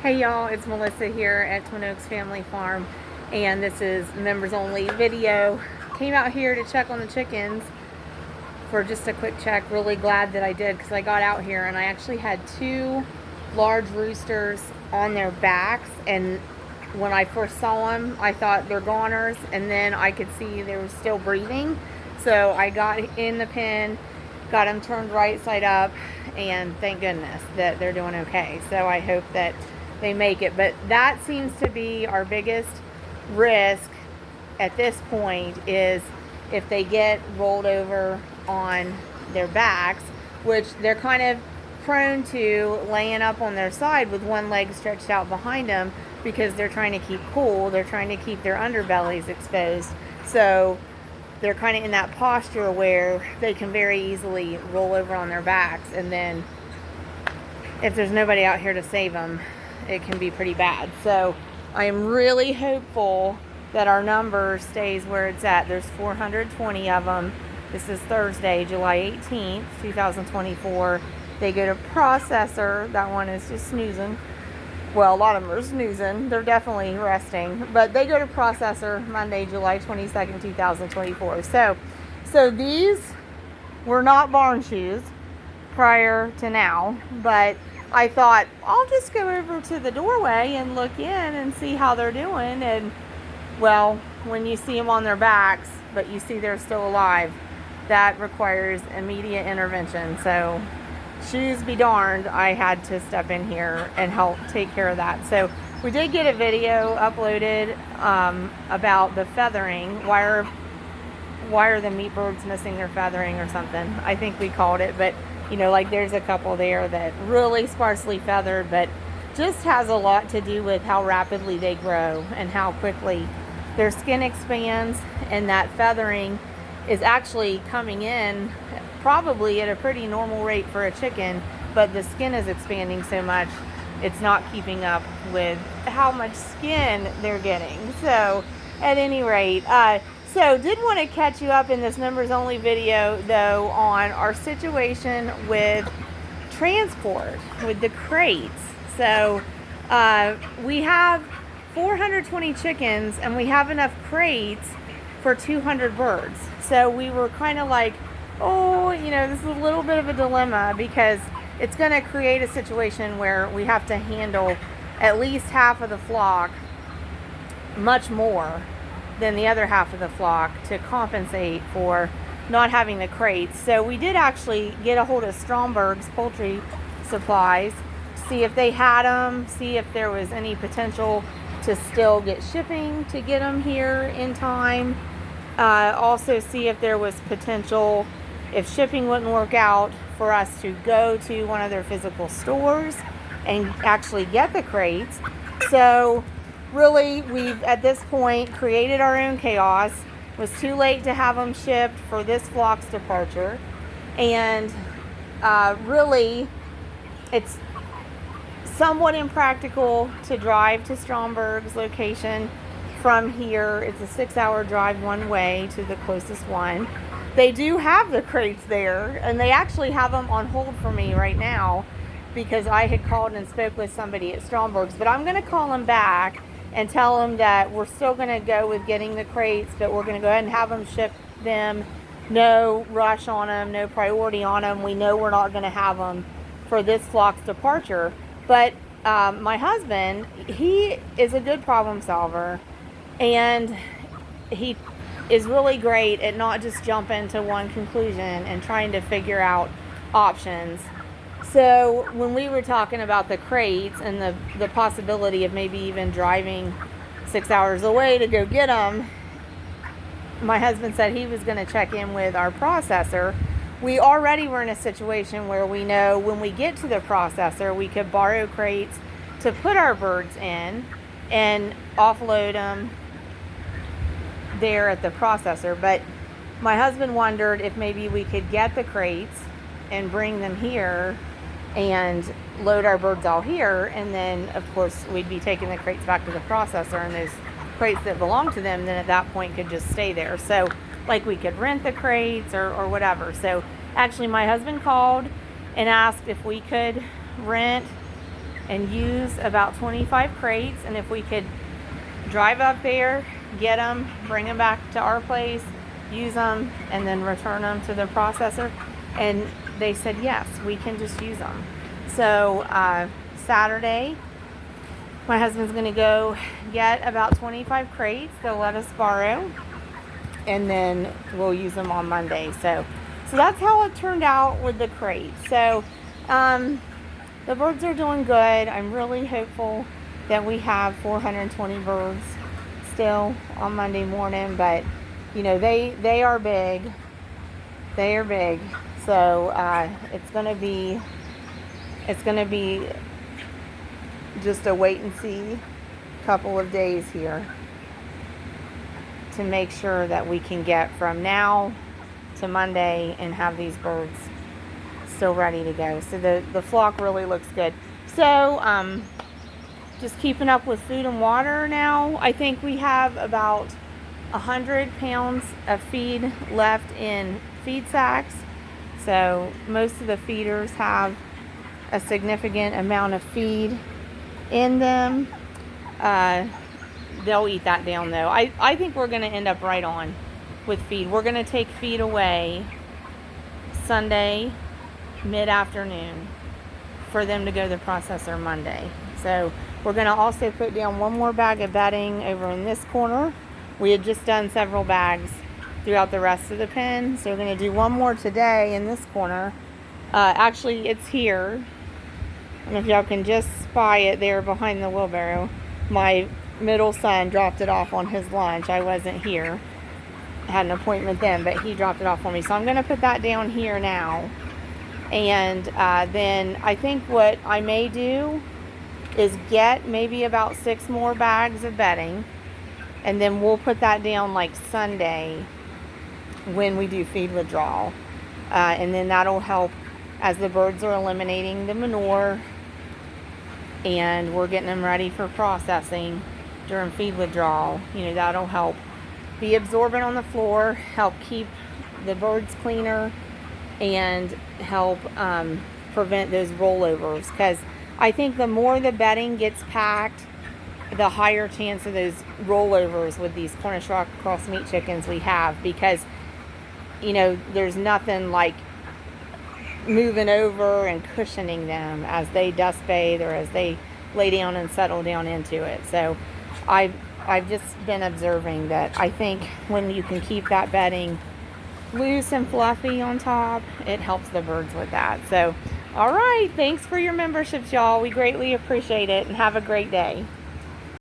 Hey y'all, it's Melissa here at Twin Oaks Family Farm, and this is members only video. Came out here to check on the chickens for just a quick check. Really glad that I did, because I got out here and I actually had two large roosters on their backs, and when I first saw them I thought they're goners, and then I could see they were still breathing. So I got in the pen, got them turned right side up, and thank goodness that they're doing okay. So I hope that they make it. But that seems to be our biggest risk at this point, is if they get rolled over on their backs, which they're kind of prone to laying up on their side with one leg stretched out behind them, because they're trying to keep cool, they're trying to keep their underbellies exposed. So they're kind of in that posture where they can very easily roll over on their backs, and then if there's nobody out here to save them, it can be pretty bad. So I am really hopeful that our number stays where it's at. There's 420 of them. This is Thursday, July 18th, 2024. They go to processor. That one is just snoozing. Well, a lot of them are snoozing. They're definitely resting. But they go to processor Monday, July 22nd, 2024. So these were not barn shoes prior to now, but I thought I'll just go over to the doorway and look in and see how they're doing. And well, when you see them on their backs, but you see they're still alive, that requires immediate intervention. So shoes be darned, I had to step in here and help take care of that. So we did get a video uploaded about the feathering. Why are the meat birds missing their feathering or something? I think we called it, but you know, like there's a couple there that really sparsely feathered, but just has a lot to do with how rapidly they grow and how quickly their skin expands, and that feathering is actually coming in probably at a pretty normal rate for a chicken, but the skin is expanding so much it's not keeping up with how much skin they're getting. So at any rate, so did want to catch you up in this members only video though on our situation with transport with the crates. So we have 420 chickens and we have enough crates for 200 birds. So we were kind of like, oh, you know, this is a little bit of a dilemma, because it's going to create a situation where we have to handle at least half of the flock, much more than the other half of the flock, to compensate for not having the crates. So we did actually get a hold of Stromberg's Poultry Supplies, see if they had them, see if there was any potential to still get shipping to get them here in time. Also see if there was potential, if shipping wouldn't work out, for us to go to one of their physical stores and actually get the crates. So really, we've at this point created our own chaos. It was too late to have them shipped for this flock's departure, and really it's somewhat impractical to drive to Stromberg's location from here. It's a 6-hour drive one way to the closest one. They do have the crates there, and they actually have them on hold for me right now, because I had called and spoke with somebody at Stromberg's. But I'm going to call them back and tell them that we're still going to go with getting the crates, but we're going to go ahead and have them ship them. No rush on them, no priority on them. We know we're not going to have them for this flock's departure. But my husband, he is a good problem solver, and he is really great at not just jumping to one conclusion and trying to figure out options. So when we were talking about the crates and the possibility of maybe even driving 6 hours away to go get them, my husband said he was going to check in with our processor. We already were in a situation where we know when we get to the processor, we could borrow crates to put our birds in and offload them there at the processor. But my husband wondered if maybe we could get the crates and bring them here and load our birds all here, and then of course we'd be taking the crates back to the processor, and those crates that belong to them then at that point could just stay there. So like we could rent the crates or whatever. So actually my husband called and asked if we could rent and use about 25 crates. And if we could drive up there, get them, bring them back to our place, use them, and then return them to the processor. And they said, yes, we can just use them. So Saturday, my husband's going to go get about 25 crates. They'll let us borrow, and then we'll use them on Monday. So that's how it turned out with the crates. So the birds are doing good. I'm really hopeful that we have 420 birds still on Monday morning, but you know, they are big. They are big. So it's gonna be just a wait and see couple of days here to make sure that we can get from now to Monday and have these birds still ready to go. So the flock really looks good. So just keeping up with food and water now. I think we have about 100 pounds of feed left in feed sacks. So most of the feeders have a significant amount of feed in them. They'll eat that down though. I think we're going to end up right on with feed. We're going to take feed away Sunday mid-afternoon for them to go to the processor Monday. So we're going to also put down one more bag of bedding over in this corner. We had just done several bags throughout the rest of the pen, so we're going to do one more today in this corner. Actually, it's here. I don't know if y'all can just spy it there behind the wheelbarrow. My middle son dropped it off on his lunch. I wasn't here. I had an appointment then, but he dropped it off for me. So I'm going to put that down here now. And then I think what I may do is get maybe about 6 more bags of bedding, and then we'll put that down like Sunday when we do feed withdrawal, and then that'll help as the birds are eliminating the manure and we're getting them ready for processing during feed withdrawal. You know, that'll help be absorbent on the floor, help keep the birds cleaner, and help prevent those rollovers, because I think the more the bedding gets packed, the higher chance of those rollovers with these Cornish cross meat chickens we have, because you know, there's nothing like moving over and cushioning them as they dust bathe or as they lay down and settle down into it. So I've just been observing that I think when you can keep that bedding loose and fluffy on top, it helps the birds with that. So all right, thanks for your memberships, y'all. We greatly appreciate it, and have a great day.